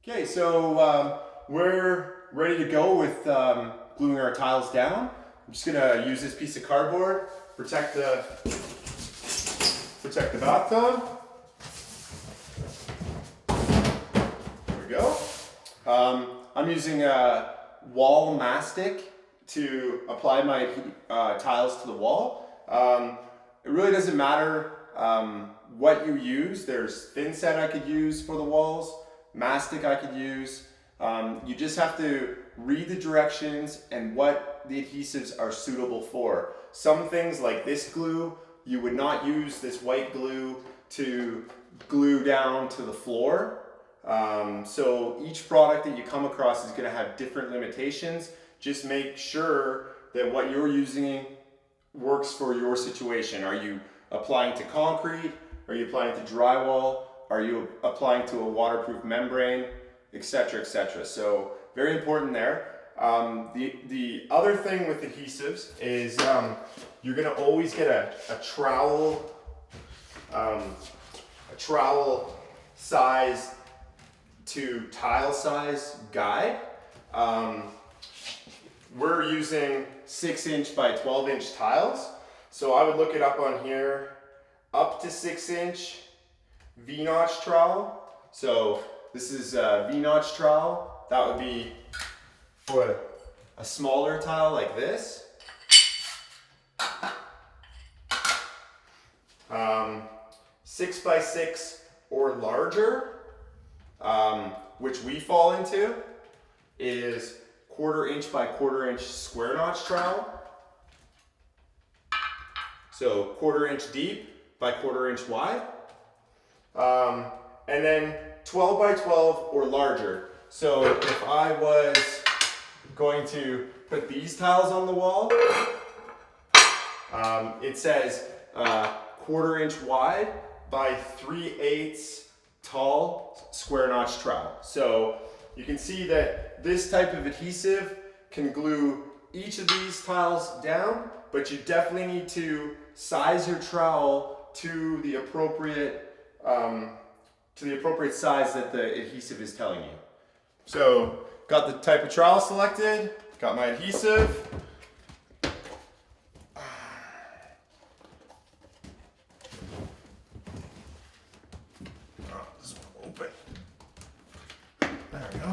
Okay, so we're ready to go with gluing our tiles down. I'm just gonna use this piece of cardboard, protect the bathtub. There we go. I'm using wall mastic to apply my tiles to the wall. It really doesn't matter what you use. There's thin set I could use for the walls, mastic I could use. You just have to read the directions and what the adhesives are suitable for. Some things like this glue, you would not use this white glue to glue down to the floor. So each product that you come across is going to have different limitations. Just make sure that what you're using works for your situation. Are you applying to concrete? Are you applying to drywall? Are you applying to a waterproof membrane, etc., etc.? So very important there. The other thing with adhesives is you're going to always get a trowel size to tile size guide. We're using 6" by 12" tiles. So I would look it up on here, up to 6" V-notch trowel. So this is a V-notch trowel. That would be for a smaller tile like this. 6 by 6 or larger, which we fall into, is 1/4" by 1/4" square notch trowel. So 1/4" deep by 1/4" wide. And then 12 by 12 or larger. So if I was going to put these tiles on the wall, it says 1/4" wide by 3/8 tall square notch trowel. So you can see that this type of adhesive can glue each of these tiles down, but you definitely need to size your trowel to the appropriate size that the adhesive is telling you. So got the type of trowel selected, got my adhesive. This one open. There we go.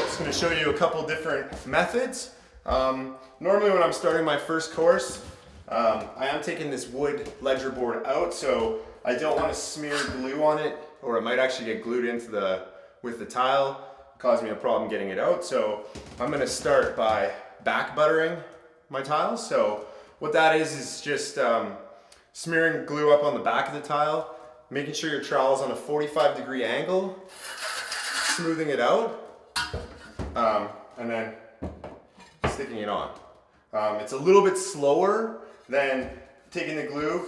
Just going to show you a couple different methods. Normally when I'm starting my first course, I am taking this wood ledger board out, so I don't want to smear glue on it, or it might actually get glued into with the tile, cause me a problem getting it out. So I'm going to start by back buttering my tiles. So what that is just smearing glue up on the back of the tile, making sure your trowel is on a 45-degree angle, smoothing it out, and then sticking it on. It's a little bit slower than taking the glue,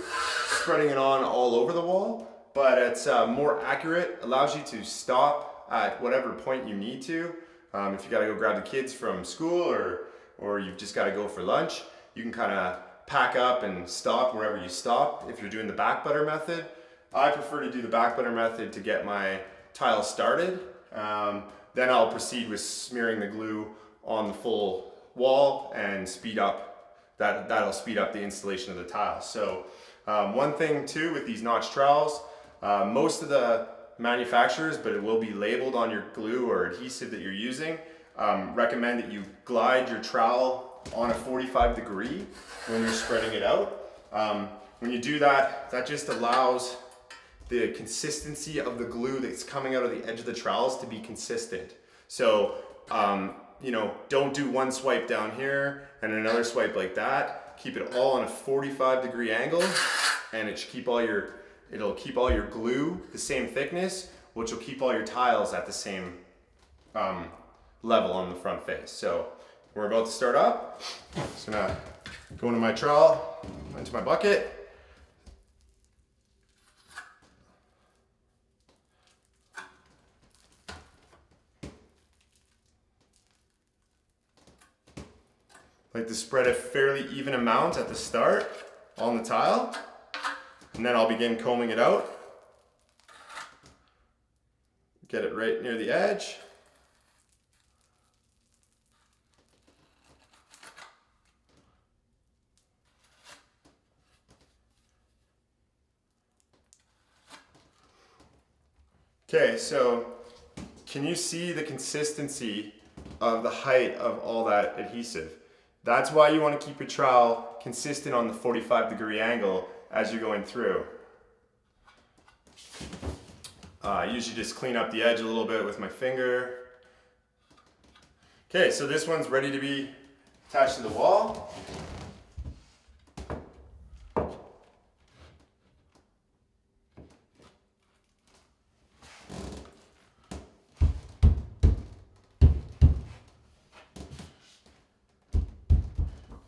spreading it on all over the wall, but it's more accurate, allows you to stop at whatever point you need to. If you gotta go grab the kids from school or you've just gotta go for lunch, you can kind of pack up and stop wherever you stop if you're doing the back butter method. I prefer to do the back butter method to get my tile started. Then I'll proceed with smearing the glue on the full wall and that'll speed up the installation of the tile. So one thing too with these notch trowels, most of the manufacturers, but it will be labeled on your glue or adhesive that you're using, recommend that you glide your trowel on a 45-degree when you're spreading it out. When you do that, that just allows the consistency of the glue that's coming out of the edge of the trowels to be consistent. So you know, don't do one swipe down here and another swipe like that. Keep it all on a 45-degree angle, and it'll keep all your glue the same thickness, which will keep all your tiles at the same level on the front face. So we're about to start up. Just gonna go into my trowel, into my bucket. Like to spread a fairly even amount at the start on the tile, and then I'll begin combing it out. Get it right near the edge. Okay, so can you see the consistency of the height of all that adhesive? That's why you want to keep your trowel consistent on the 45-degree angle as you're going through. I usually just clean up the edge a little bit with my finger. Okay, so this one's ready to be attached to the wall.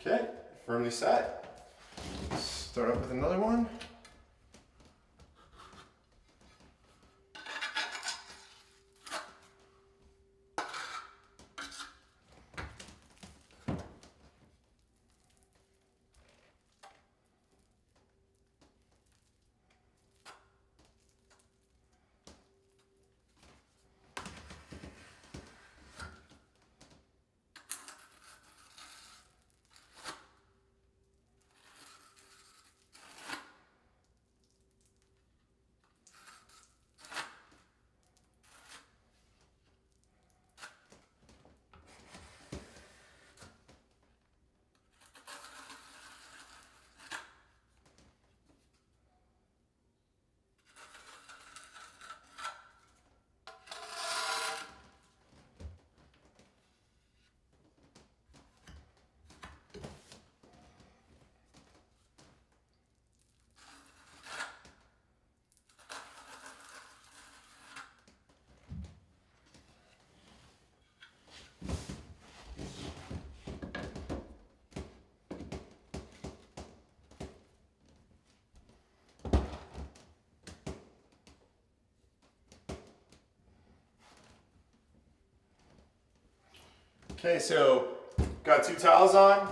Okay, firmly set. Start up with another one. Okay, so got two tiles on.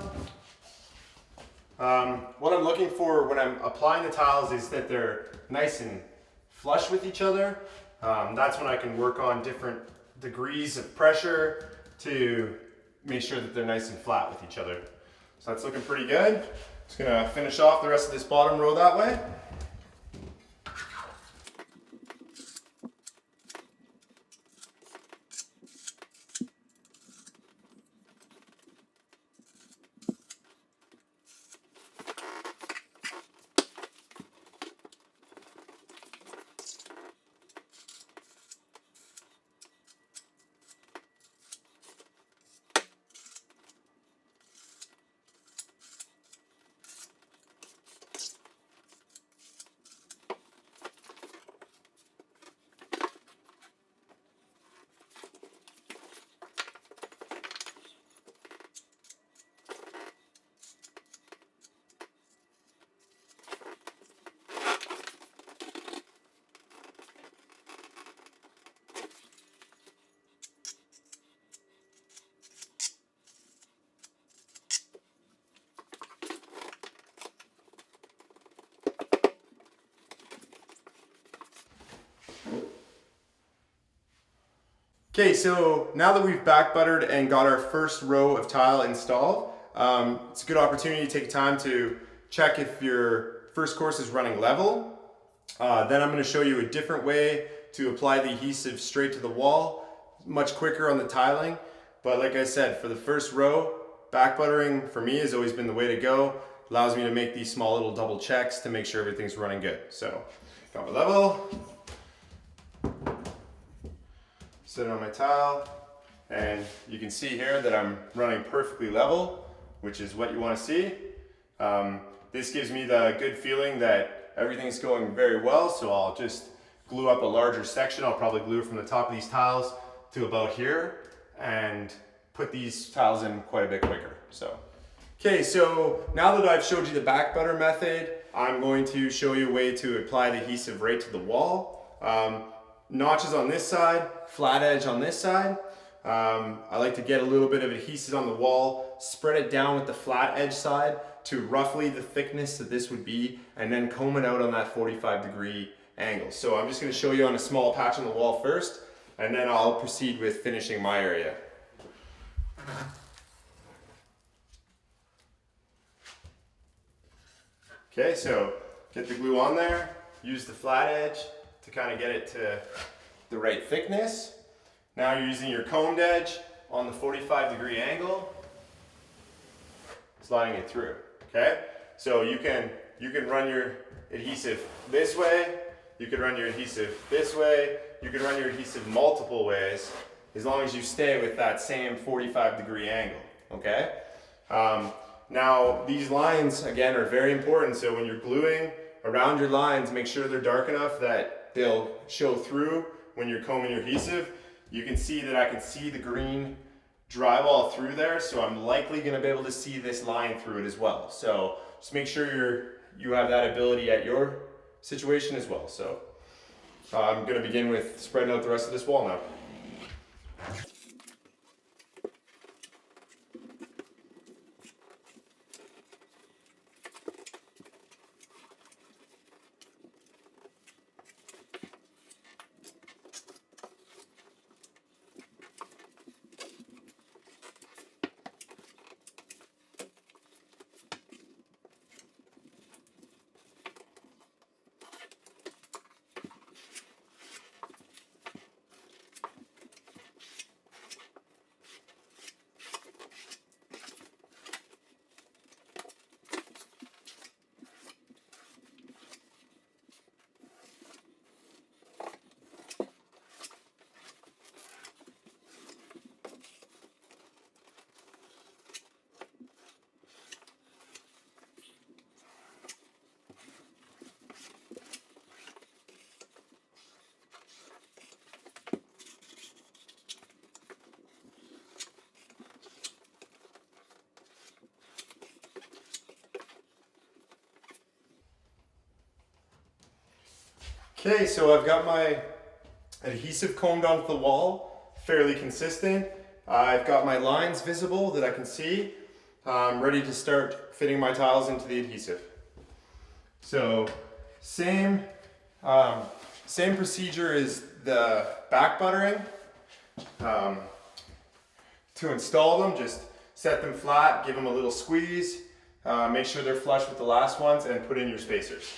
What I'm looking for when I'm applying the tiles is that they're nice and flush with each other. That's when I can work on different degrees of pressure to make sure that they're nice and flat with each other. So that's looking pretty good. Just gonna finish off the rest of this bottom row that way. Okay, so now that we've back buttered and got our first row of tile installed, it's a good opportunity to take time to check if your first course is running level. Then I'm going to show you a different way to apply the adhesive straight to the wall, much quicker on the tiling. But like I said, for the first row, back buttering for me has always been the way to go. Allows me to make these small little double checks to make sure everything's running good. So, got my level. Sit it on my tile, and you can see here that I'm running perfectly level, which is what you want to see. This gives me the good feeling that everything's going very well, so I'll just glue up a larger section. I'll probably glue from the top of these tiles to about here and put these tiles in quite a bit quicker. Okay, so now that I've showed you the back butter method, I'm going to show you a way to apply the adhesive right to the wall. Notches on this side, flat edge on this side. I like to get a little bit of adhesive on the wall, spread it down with the flat edge side to roughly the thickness that this would be, and then comb it out on that 45-degree angle. So I'm just going to show you on a small patch on the wall first, and then I'll proceed with finishing my area. Okay, so get the glue on there, use the flat edge to kind of get it to the right thickness. Now you're using your combed edge on the 45-degree angle, sliding it through, okay? So you can run your adhesive this way, you can run your adhesive this way, you can run your adhesive multiple ways, as long as you stay with that same 45-degree angle, okay? Now these lines, again, are very important, so when you're gluing around your lines, make sure they're dark enough that they'll show through when you're combing your adhesive. You can see that I can see the green drywall through there, so I'm likely going to be able to see this line through it as well. So just make sure you have that ability at your situation as well. So I'm going to begin with spreading out the rest of this wall now. Okay, so I've got my adhesive combed onto the wall, fairly consistent. I've got my lines visible that I can see. I'm ready to start fitting my tiles into the adhesive. So same procedure as the back buttering. To install them, just set them flat, give them a little squeeze, make sure they're flush with the last ones, and put in your spacers.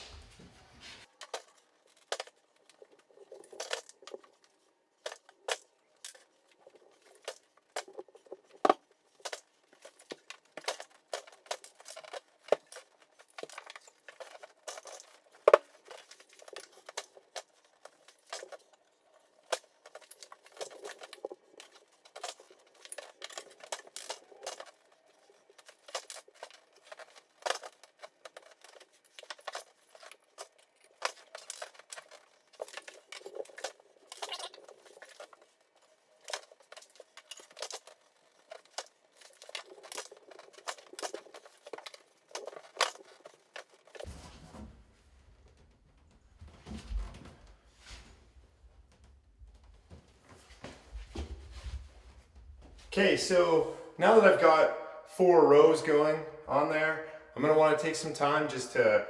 Okay, so now that I've got 4 rows going on there, I'm going to want to take some time just to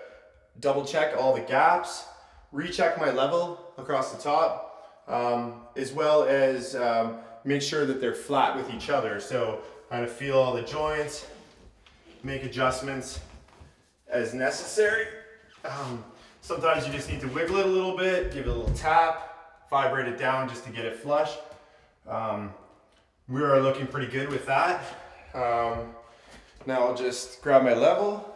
double check all the gaps, recheck my level across the top, as well as make sure that they're flat with each other. So kind of feel all the joints, make adjustments as necessary. Sometimes you just need to wiggle it a little bit, give it a little tap, vibrate it down just to get it flush. We are looking pretty good with that. Now I'll just grab my level.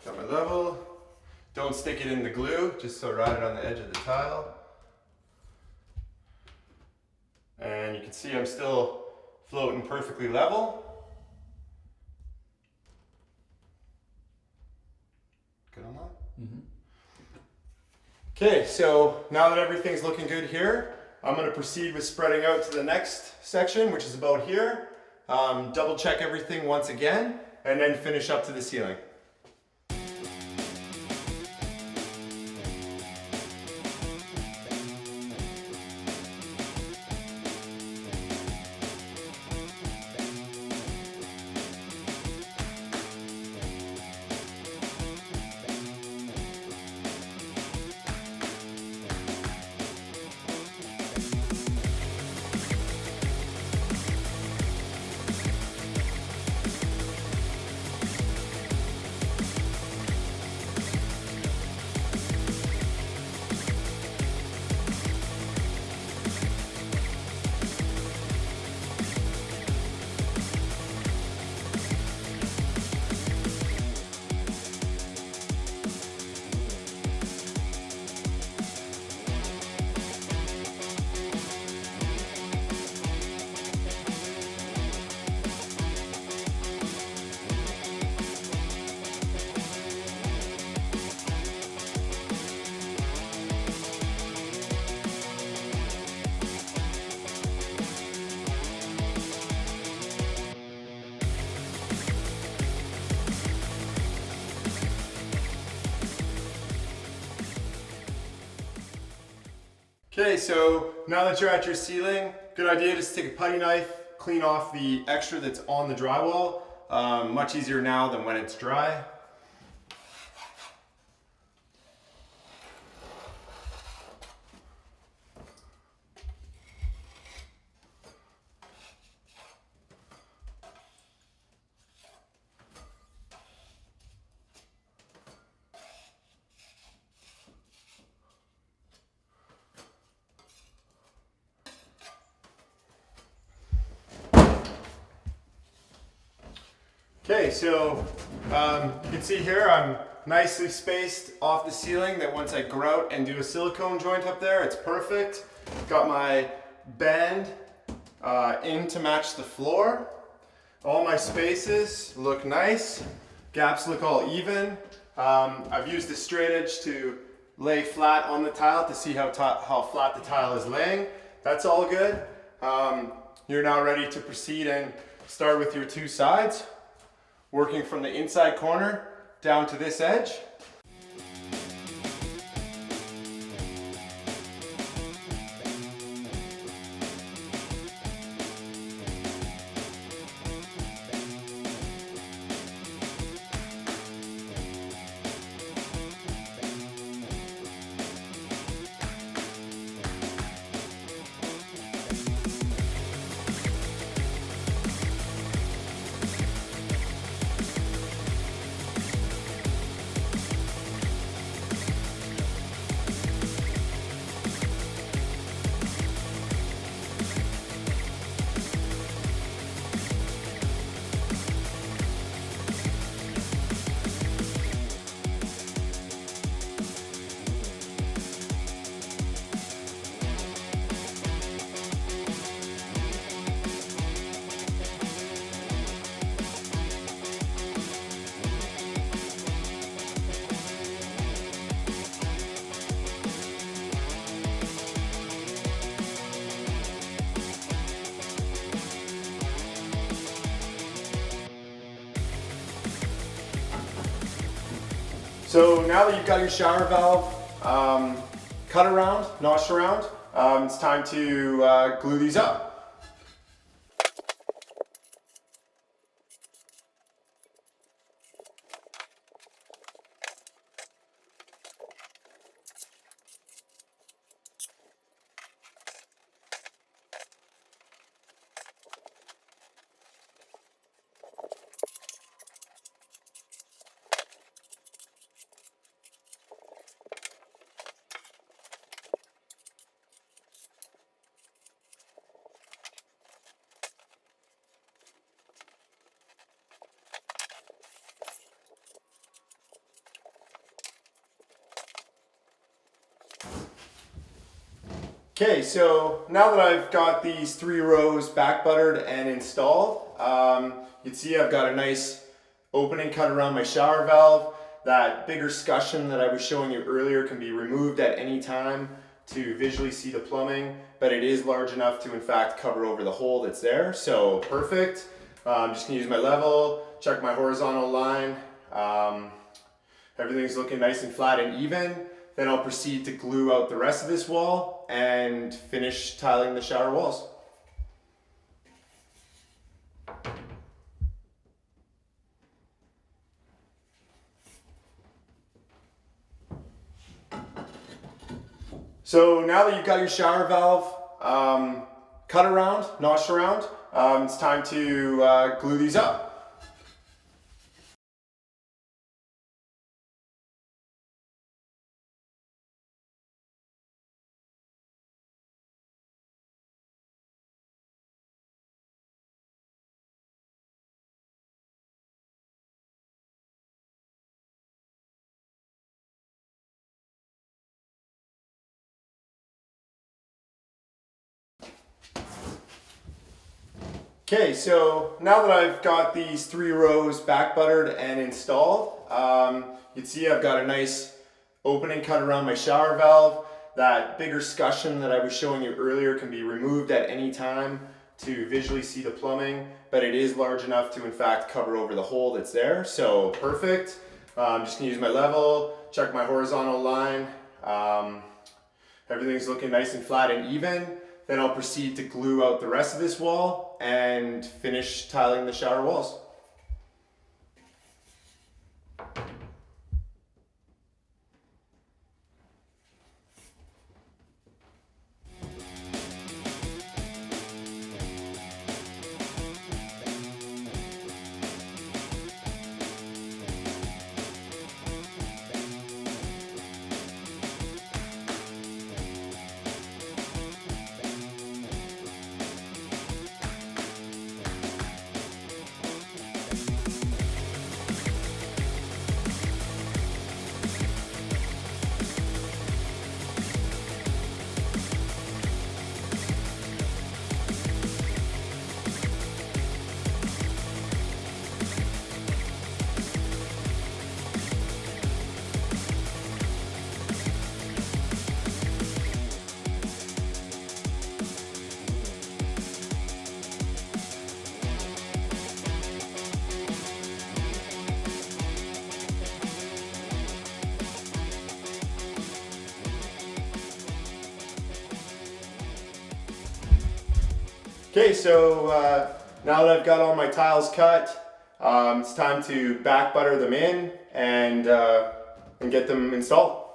Got my level. Don't stick it in the glue, just so ride it on the edge of the tile. And you can see I'm still floating perfectly level. Good on that? Mm-hmm. Okay, so now that everything's looking good here, I'm going to proceed with spreading out to the next section, which is about here. Double check everything once again, and then finish up to the ceiling. Okay, so now that you're at your ceiling, good idea just take a putty knife, clean off the extra that's on the drywall. Much easier now than when it's dry. Okay, so you can see here I'm nicely spaced off the ceiling that once I grout and do a silicone joint up there, it's perfect. Got my band in to match the floor. All my spaces look nice. Gaps look all even. I've used the straight edge to lay flat on the tile to see how flat the tile is laying. That's all good. You're now ready to proceed and start with your two sides, working from the inside corner down to this edge. So now that you've got your shower valve cut around, notched around, it's time to glue these up. Okay, so now that I've got these 3 rows back buttered and installed, you can see I've got a nice opening cut around my shower valve. That bigger scutcheon that I was showing you earlier can be removed at any time to visually see the plumbing, but it is large enough to in fact cover over the hole that's there, so perfect. I'm just gonna use my level, check my horizontal line. Everything's looking nice and flat and even. Then I'll proceed to glue out the rest of this wall and finish tiling the shower walls. So now that you've got your shower valve cut around, notched around, it's time to glue these up. Okay, so now that I've got these 3 rows back buttered and installed, you can see I've got a nice opening cut around my shower valve. That bigger scutcheon that I was showing you earlier can be removed at any time to visually see the plumbing, but it is large enough to in fact cover over the hole that's there, so perfect. I'm just gonna use my level, check my horizontal line. everything's looking nice and flat and even, then I'll proceed to glue out the rest of this wall and finish tiling the shower walls. Okay, so now that I've got all my tiles cut, it's time to back butter them in and get them installed.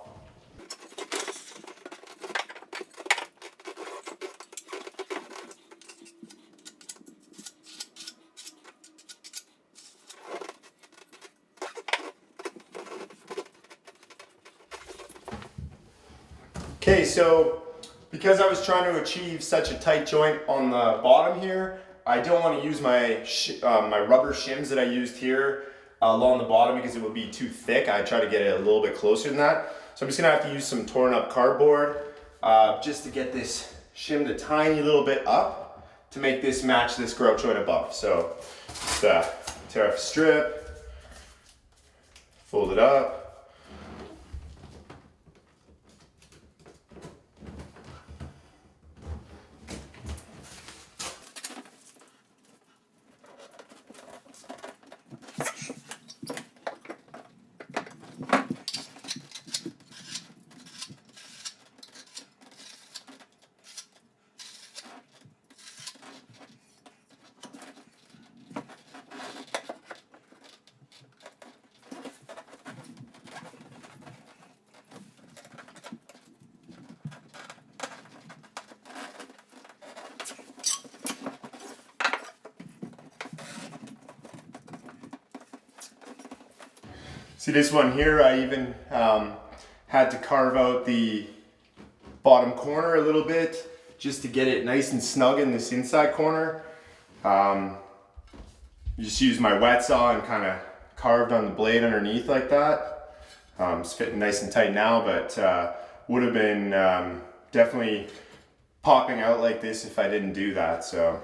Okay, so because I was trying to achieve such a tight joint on the bottom here, I don't want to use my my rubber shims that I used here along the bottom because it would be too thick. I try to get it a little bit closer than that. So I'm just going to have to use some torn up cardboard just to get this shimmed a tiny little bit up to make this match this grout joint above. So just tear off a strip, fold it up. See this one here, I even had to carve out the bottom corner a little bit just to get it nice and snug in this inside corner. Just used my wet saw and kind of carved on the blade underneath like that. It's fitting nice and tight now, but would have been definitely popping out like this if I didn't do that. So.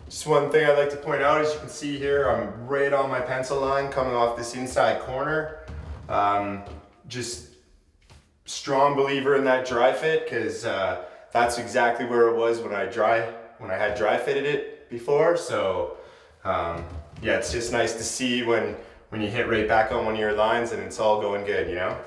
Just one thing I'd like to point out, as you can see here, I'm right on my pencil line coming off this inside corner. Just strong believer in that dry fit, because that's exactly where it was when I had dry fitted it before. So yeah, it's just nice to see when you hit right back on one of your lines and it's all going good, you know?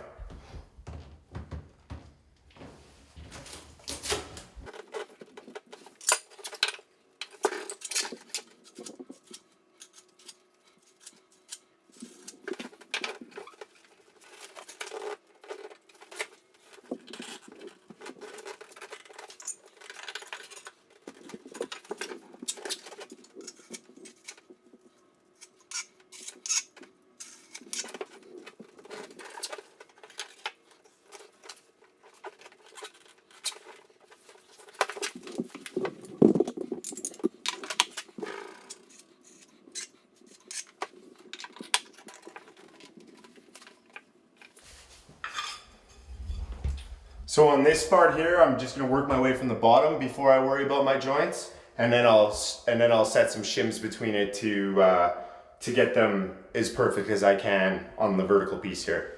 So on this part here, I'm just gonna work my way from the bottom before I worry about my joints, and then I'll set some shims between it to get them as perfect as I can on the vertical piece here.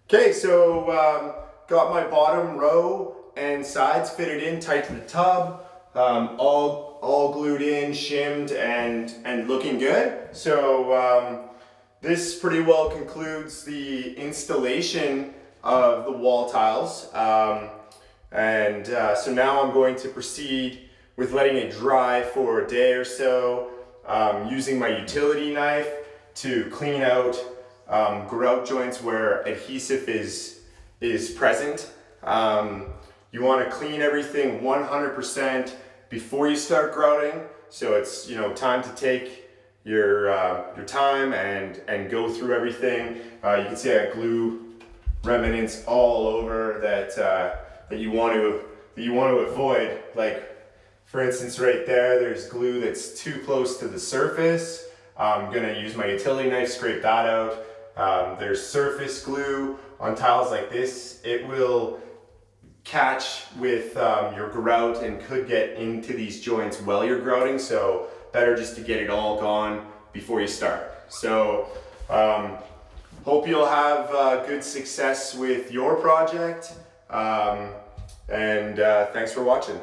Okay, so got my bottom row and sides fitted in tight to the tub, all glued in, shimmed, and looking good. So this pretty well concludes the installation of the wall tiles. So now I'm going to proceed with letting it dry for a day or so, using my utility knife to clean out grout joints where adhesive is present. You want to clean everything 100% before you start grouting, so it's time to take your time and go through everything. You can see I glue remnants all over that you want to avoid. Like for instance, right there, there's glue that's too close to the surface. I'm gonna use my utility knife, scrape that out. There's surface glue on tiles like this. It will catch with your grout and could get into these joints while you're grouting, so better just to get it all gone before you start. So hope you'll have good success with your project, and thanks for watching.